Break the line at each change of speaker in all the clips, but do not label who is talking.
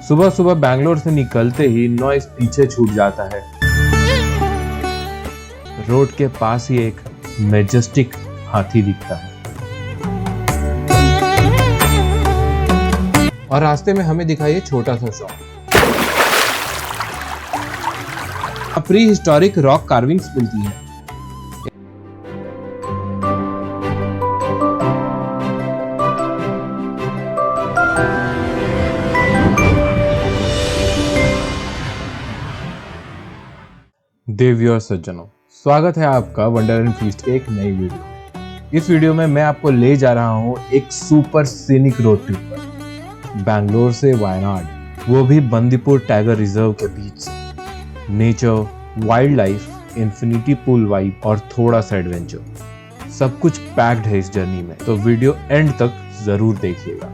सुबह सुबह बैंगलोर से निकलते ही नॉइस पीछे छूट जाता है। रोड के पास ही एक मैजेस्टिक हाथी दिखता है और रास्ते में हमें दिखाई छोटा सा shop. Pre historic rock carvings मिलती हैं। देवियों और सज्जनों, स्वागत है आपका वंडर एंड फीस्ट के एक नई वीडियो। इस वीडियो में मैं आपको ले जा रहा हूं एक सुपर सीनिक रोड ट्रिप पर, बैंगलोर से वायनाड, वो भी बंदीपुर टाइगर रिजर्व के बीच। Nature, wild life, infinity pool vibe और थोड़ा सा एडवेंचर, सब कुछ पैक्ड है इस जर्नी में, तो वीडियो एंड तक जरूर देखिएगा।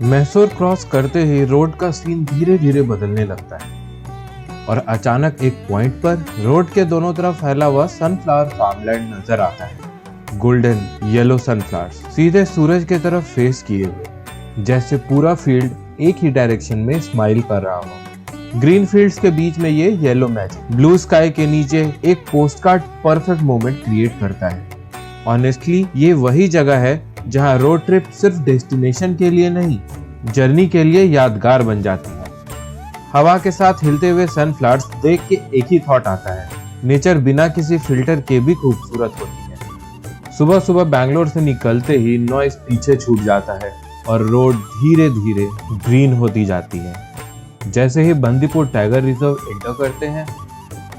मैसूर क्रॉस करते ही रोड का सीन धीरे धीरे बदलने लगता है और अचानक एक पॉइंट पर रोड के दोनों तरफ फैला हुआ सनफ्लावर फार्मलैंड नजर आता है। गोल्डन येलो सनफ्लावर्स सीधे सूरज के तरफ फेस किए हुए, जैसे पूरा फील्ड एक ही डायरेक्शन में स्माइल कर रहा हो। ग्रीन फील्ड्स के बीच में ये येलो मैजिक ब्लू स्काई के नीचे एक पोस्टकार्ड परफेक्ट मोमेंट क्रिएट करता है। ऑनेस्टली ये वही जगह है जहाँ रोड ट्रिप सिर्फ डेस्टिनेशन के लिए नहीं, जर्नी के लिए यादगार बन जाती है। हवा के साथ हिलते हुए सनफ्लावर्स देख के एक ही थॉट आता है, नेचर बिना किसी फिल्टर के भी खूबसूरत होती है। सुबह सुबह बैंगलोर से निकलते ही नॉइस पीछे छूट जाता है और रोड धीरे धीरे ग्रीन होती जाती है। जैसे ही बंदीपुर टाइगर रिजर्व एंटर करते हैं,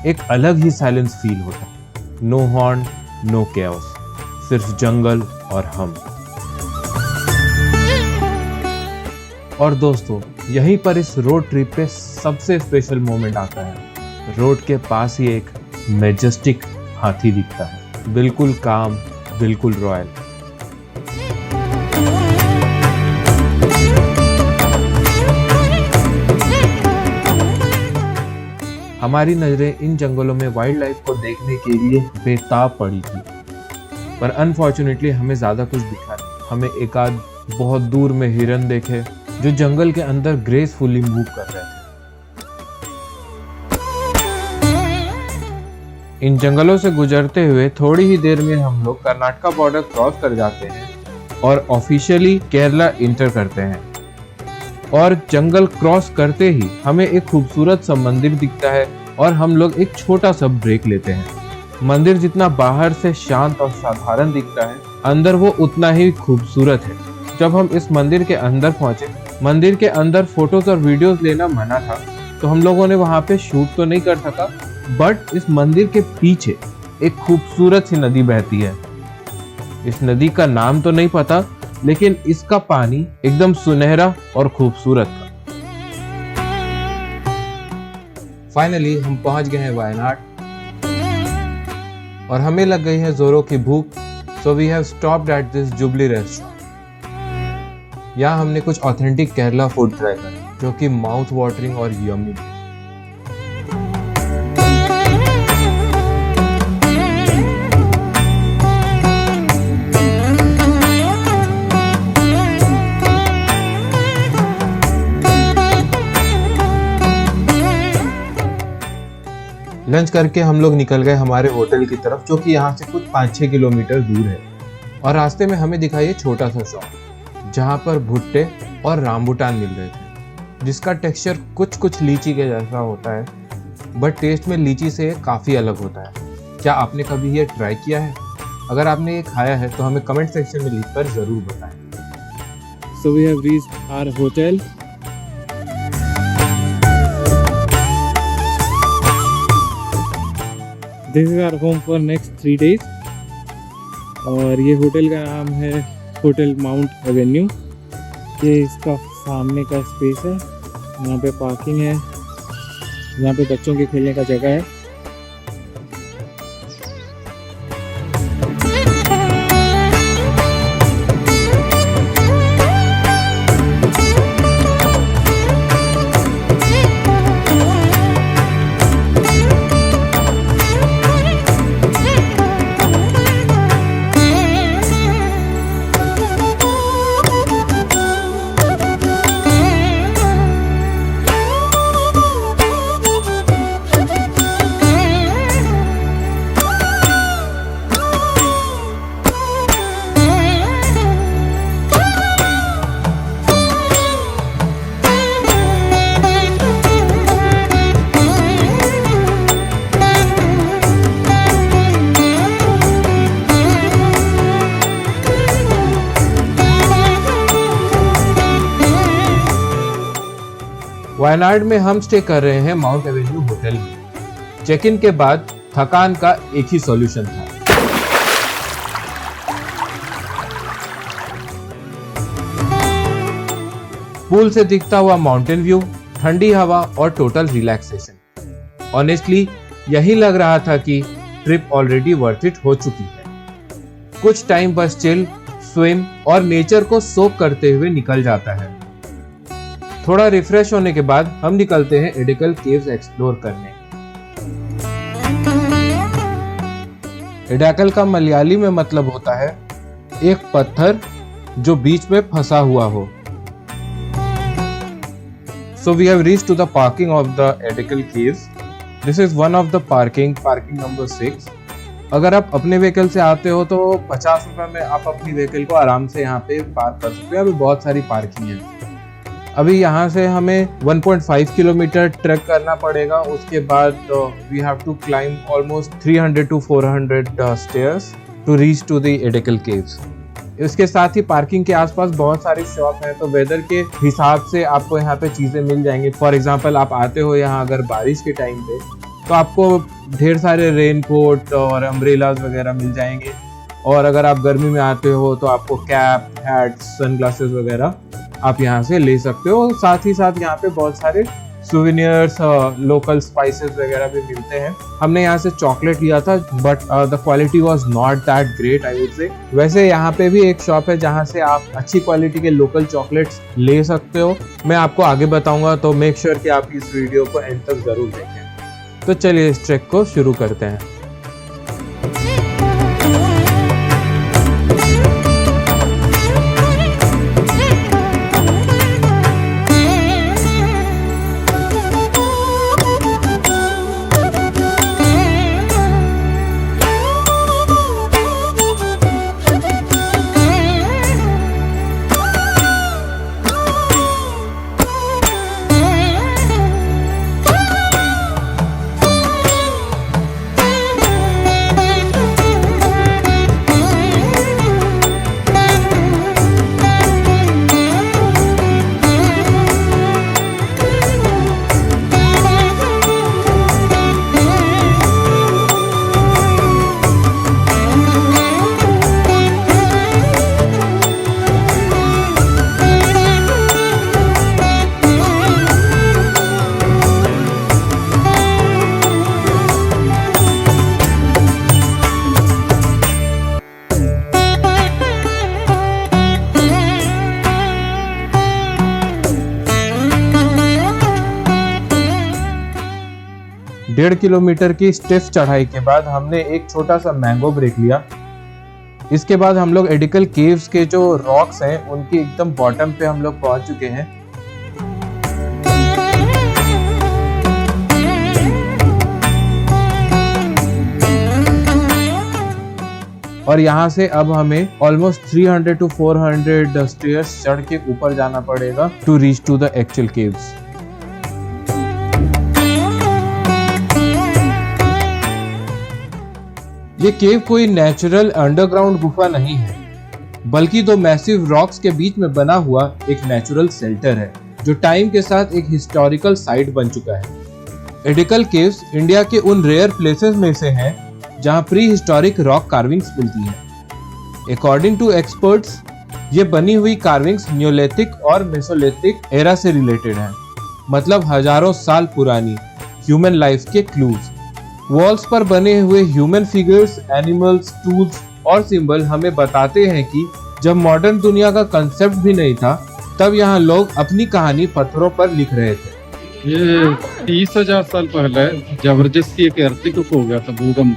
एक अलग ही साइलेंस फील होता है। नो हॉर्न, नो केओस, सिर्फ जंगल और हम। और दोस्तों, यहीं पर इस रोड ट्रिप पे सबसे स्पेशल मोमेंट आता है। रोड के पास ही एक मैजेस्टिक हाथी दिखता है, बिल्कुल काम, बिल्कुल रॉयल। हमारी नजरें इन जंगलों में वाइल्ड लाइफ को देखने के लिए बेताब पड़ी थी, पर अनफॉर्चुनेटली हमें ज्यादा कुछ दिखा नहीं। हमें एक आध बहुत दूर में हिरन देखे जो जंगल के अंदर ग्रेसफुली मूव कर रहे थे। इन जंगलों से गुजरते हुए थोड़ी ही देर में हम लोग कर्नाटका बॉर्डर क्रॉस कर जाते हैं और ऑफिशियली केरला इंटर करते हैं। और जंगल क्रॉस करते ही हमें एक खूबसूरत सा मंदिर दिखता है और हम लोग एक छोटा सा ब्रेक लेते हैं। मंदिर जितना बाहर से शांत और साधारण दिखता है, अंदर वो उतना ही खूबसूरत है। जब हम इस मंदिर के अंदर पहुंचे, मंदिर के अंदर फोटोज और वीडियोस लेना मना था, तो हम लोगों ने वहां पे शूट तो नहीं कर सका, बट इस मंदिर के पीछे एक खूबसूरत सी नदी बहती है। इस नदी का नाम तो नहीं पता, लेकिन इसका पानी एकदम सुनहरा और खूबसूरत था। फाइनली हम पहुंच गए हैं वायनाड और हमें लग गई है जोरों की भूख, so we have stopped at this Jubilee restaurant. यहाँ हमने कुछ ऑथेंटिक केरला फूड ट्राई करा, जो कि माउथ वाटरिंग और यम्मी। लंच करके हम लोग निकल गए हमारे होटल की तरफ, जो कि यहाँ से कुछ 5-6 किलोमीटर दूर है। और रास्ते में हमें दिखाई एक छोटा सा शॉप, जहाँ पर भुट्टे और रामबुटान मिल रहे थे, जिसका टेक्सचर कुछ कुछ लीची के जैसा होता है, बट टेस्ट में लीची से काफ़ी अलग होता है। क्या आपने कभी ये ट्राई किया है? अगर आपने ये खाया है तो हमें कमेंट सेक्शन में लिखकर ज़रूर बताएं।
So we have reached our hotel. This is our home for next 3 days. और ये होटल का नाम है होटल माउंट एवेन्यू। ये इसका सामने का स्पेस है, यहाँ पे पार्किंग है, यहाँ पे बच्चों के खेलने का जगह है।
वायनाड में हम स्टे कर रहे हैं माउंट एवेन्यू होटल में। चेक इन के बाद थकान का एक ही सॉल्यूशन था, पूल से दिखता हुआ माउंटेन व्यू, ठंडी हवा और टोटल रिलैक्सेशन। ऑनेस्टली यही लग रहा था कि ट्रिप ऑलरेडी वर्थ इट हो चुकी है। कुछ टाइम बस चिल, स्विम और नेचर को सोक करते हुए निकल जाता है। थोड़ा रिफ्रेश होने के बाद हम निकलते हैं एडिकल केव्स एक्सप्लोर करने। एडाकल का मलयाली में मतलब होता है एक पत्थर जो बीच में फंसा हुआ हो। So we have reached to the parking of the Edakal Caves. This is one of the parking number 6. अगर आप अपने व्हीकल से आते हो तो 50 रुपए में आप अपनी व्हीकल को आराम से यहाँ पे पार्क कर सकते हो। अभी बहुत सारी पार्किंग है। अभी यहाँ से हमें 1.5 किलोमीटर ट्रैक करना पड़ेगा। उसके बाद we have to climb almost 300 to 400 stairs to reach to the Edakal Caves. इसके साथ ही पार्किंग के आसपास बहुत सारी शॉप हैं, तो वेदर के हिसाब से आपको यहाँ पे चीजें मिल जाएंगी। फॉर एग्जांपल आप आते हो यहाँ अगर बारिश के टाइम पे तो आपको ढेर सारे रेनकोट और अम्ब्रेलाज वगैरह मिल जाएंगे, और अगर आप गर्मी में आते हो तो आपको कैप, हैट, सनग्लासेस वगैरह आप यहाँ से ले सकते हो। साथ ही साथ यहाँ पे बहुत सारे सोवेनियर्स, लोकल स्पाइसेस वगैरह भी मिलते हैं। हमने यहाँ से चॉकलेट लिया था, but the quality was not that great I would say. वैसे यहाँ पे भी एक शॉप है जहाँ से आप अच्छी क्वालिटी के लोकल चॉकलेट्स ले सकते हो। मैं आपको आगे बताऊंगा, तो मेक श्योर कि आप इस वीडियो को एंड तक जरूर देखें। तो चलिए इस ट्रैक को शुरू करते हैं। डेढ़ किलोमीटर की स्टिफ चढ़ाई के बाद हमने एक छोटा सा मैंगो ब्रेक लिया। इसके बाद हम लोग एडिकल केव्स के जो रॉक्स हैं उनके एकदम बॉटम पे हम लोग पहुंच चुके हैं। और यहाँ से अब हमें ऑलमोस्ट 300 to 400 स्टेयर्स चढ़ के ऊपर जाना पड़ेगा to reach to the actual caves. ये केव कोई नेचुरल अंडरग्राउंड गुफा नहीं है, बल्कि दो मैसिव रॉक्स के बीच में बना हुआ एक नेचुरल शेल्टर है, जो टाइम के साथ एक हिस्टोरिकल साइट बन चुका है। एडिकल केव्स इंडिया के उन रेयर प्लेसेस में से हैं जहां प्री हिस्टोरिक रॉक कार्विंग्स मिलती हैं। अकॉर्डिंग टू एक्सपर्ट्स, ये बनी हुई कार्विंग्स न्योलिथिक और मेसोलिथिक एरा से रिलेटेड हैं, मतलब हजारों साल पुरानी ह्यूमन लाइफ के क्लूज। वॉल्स पर बने हुए ह्यूमन फिगर्स, एनिमल्स, टूल्स और सिंबल हमें बताते हैं कि जब मॉडर्न दुनिया का कंसेप्ट भी नहीं था, तब यहाँ लोग अपनी कहानी पत्थरों पर लिख रहे थे।
ये 30,000 साल पहले जबरदस्ती एक अर्थक्वेक हो गया था, भूकंप।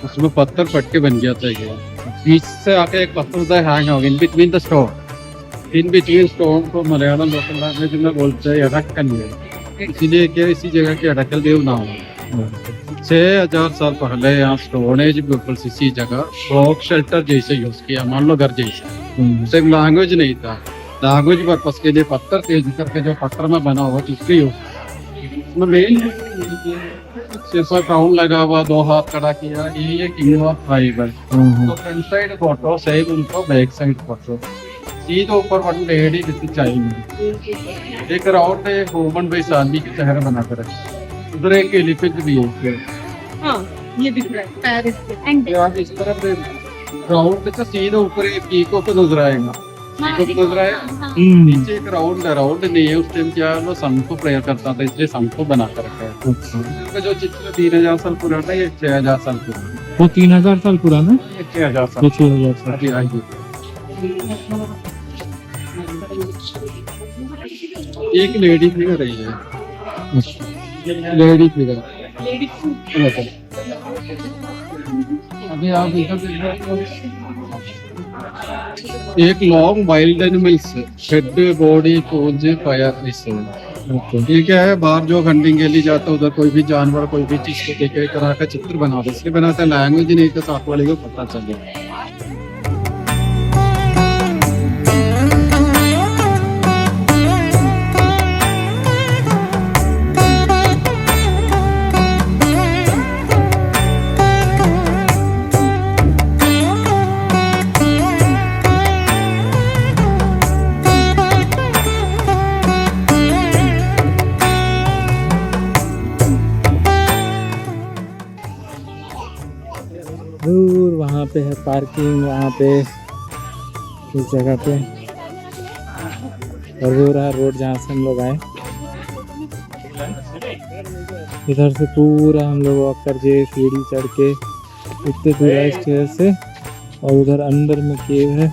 उसमें पत्थर फट के बन गया था। ये बीच से आके एक पत्थर उधर हैंग हो गया, in between the stone. In between stone को मलयालम लोकल लैंग्वेज में बोलते हैं अडक्कल, इसीलिए क्या इसी जगह के अडक्कल देव नाम है। 6,000 साल पहले यहाँ स्टोनेज बिल्कुल इसी जगह रॉक शेल्टर जैसे यूज किया, मान लो घर जैसे। सिर्फ लैंग्वेज नहीं था, लैंग्वेज पर्पस के लिए पत्थर तेज करके जो पत्थर में बना हुआ जिसकी यूज मेन सिर्फ राउंड लगा हुआ, 2 हाथ खड़ा किया। ये किंग ऑफ फाइबर। तो फ्रंट साइड फोटो सेम, उनको बैक साइड फोटो। सीधे ऊपर वन लेडी विथ चाइल्ड। एक राउंड है ह्यूमन भाई चांदी की चेहरा बनाकर रखे। उधर एक एलिफेंट भी है।
हाँ ये दिख रहा है पैरिस एंड
यहाँ इस तरफ राउंड से सीधे ऊपर एक पीको पे नजर आएगा। पीको पे नजर आएगा। नीचे एक राउंड है, राउंड नहीं है। उस टाइम क्या है, वो संघ को प्रेयर करता था, इसलिए संघ को बना कर रखा है। इसका जो चित्र 3000 साल पुराना है, ये 6000 साल पुराना है।
वो 3000 साल पुराना,
ये 6000 साल।
वो 6000 साल।
अभी आइए, एक लेडी फिगर है ये। लेडी फिगर अभी आप इधर देख रहे हो, एक long wild animals head body pose fire इस ये क्या है, बाहर जो हंटिंग के लिए जाता है उधर कोई भी जानवर कोई भी चीज को देख एक तरह का चित्र बना दे, इसलिए बनाते हैं लैंग्वेज नहीं तो साथ वाले को पता चले।
दूर वहाँ पे है पार्किंग, वहाँ पे इस जगह पे, और वो रहा रोड जहाँ से हम लोग आए। इधर से पूरा हम लोग वॉक करके सीढ़ी चढ़ के इतने पूरा स्टेयर से, और उधर अंदर में केव है।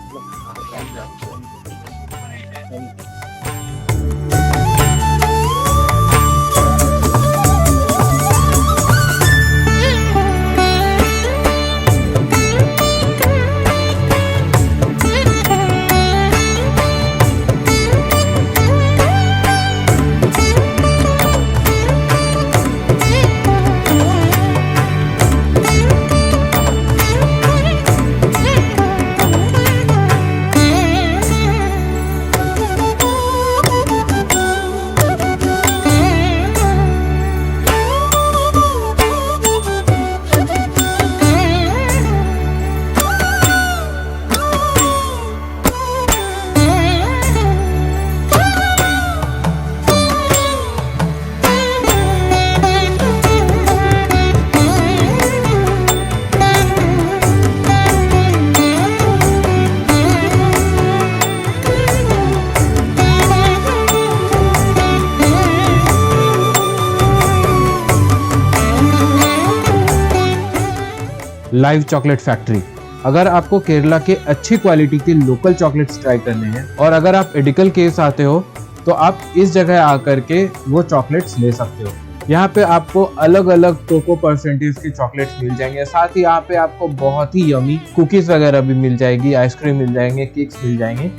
Live chocolate factory. अगर आपको केरला के अच्छी क्वालिटी के लोकल चॉकलेट्स ट्राई करने हैं और अगर आप एडिकल केव्स आते हो तो आप इस जगह आकर के वो चॉकलेट्स ले सकते हो। यहाँ पे आपको अलग अलग कोको परसेंटेज के चॉकलेट्स मिल जाएंगे, साथ ही यहाँ पे आपको बहुत ही यमी कुकीज वगैरह भी मिल जाएगी, आइसक्रीम मिल जाएंगे, केक्स मिल जाएंगे।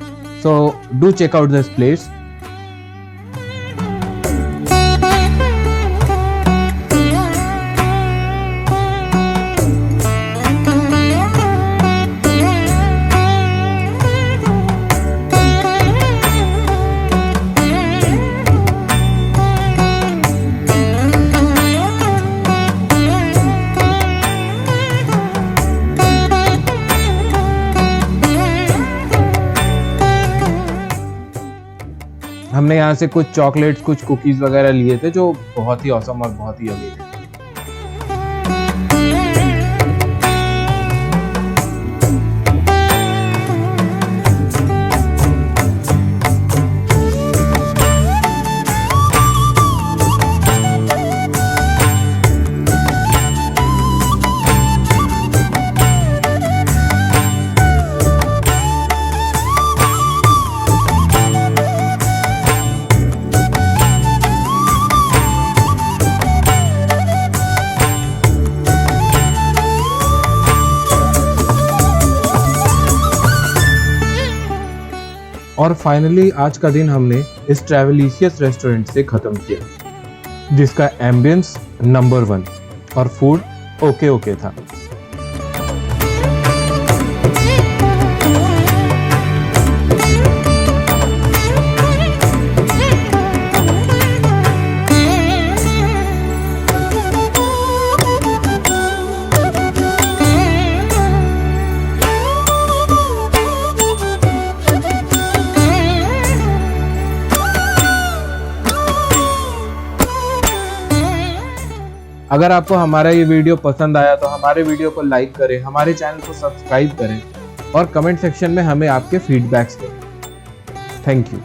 So do check out this place. हमने यहाँ से कुछ चॉकलेट्स कुछ कुकीज वगैरह लिए थे जो बहुत ही औसम और बहुत ही यम्मी थे। और फाइनली आज का दिन हमने इस ट्रैवलिशियस रेस्टोरेंट से खत्म किया, जिसका एम्बियंस नंबर 1 और फूड ओके था। अगर आपको हमारा ये वीडियो पसंद आया तो हमारे वीडियो को लाइक करें, हमारे चैनल को सब्सक्राइब करें और कमेंट सेक्शन में हमें आपके फीडबैक्स दें। Thank you.